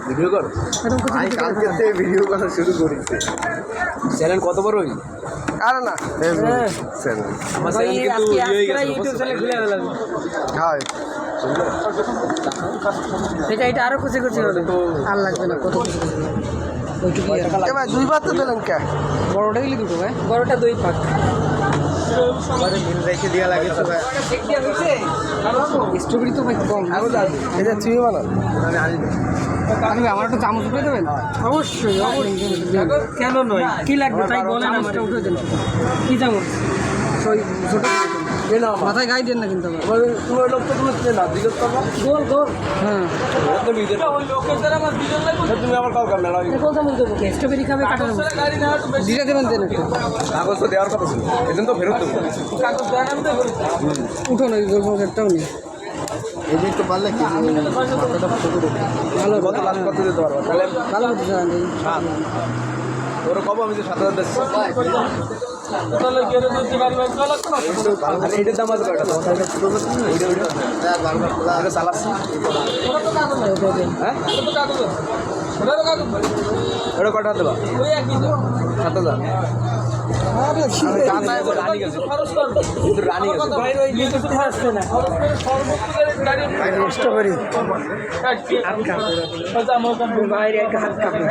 video কর কালকে video করা শুরু করেছে চ্যানেল কত বড় হই আরে না চ্যানেল আমার চ্যানেল কিন্তু ইউটিউব চ্যানেল খুলে দিলাম হয় এটা আরো কুচি কুচি হবে আর লাগবে না কত কুচি কুচি ওইটুকু ভাই দুই ভাত তো দিলেন কে বড়টা দিলি দুটো ভাই বড়টা 2 পাক আমারে মিল রেখে দেয়া লাগে তো ভাই স্ট্রবেরি তো ভাই কম এটা চুই বানান আরে আমার একটা চামচ উঠে দেবেন অবশ্যই কেন নয় কি লাগবে তাই বলেন আমাকে উঠে দেন কি চামচ ছোট মাথায় গাই দেন না কিন্তু তোমার লোক তো বলতে না দিগত করবা গোল গোল হ্যাঁ তো ভিডিও ওই লোকের দ্বারা আমার দিজন লাগবে তুমি আমার কাউ কাম মেলা কোন চামচ দেবো স্ট্রবেরি খাবে কাটা দিতে দেবেন দেন একটু কাগজ তো দেওয়ার কথা ছিল এজন্য তো ফেরত দেবো কাগজ দেওয়ার আমি তো উঠো না গোল গোল একটাও নেই এই যে একটু পারলে কি মাথাটা ছোট দেবে ভালো কত লাখ কত দিতে পারবো তাহলে ভালো হতে চান তোর কব আমি যে 7000 দিচ্ছি তাহলে গেলে দিতে পারবে আর এটার দাম আছে কয়টা তোমার সাইডে ছোট আছে ওইটা এটা চালাচ্ছি হ্যাঁ ওটা কটা দেবা ওই 7000 স্ট্রবেরি বাইরে হাত কাঁপে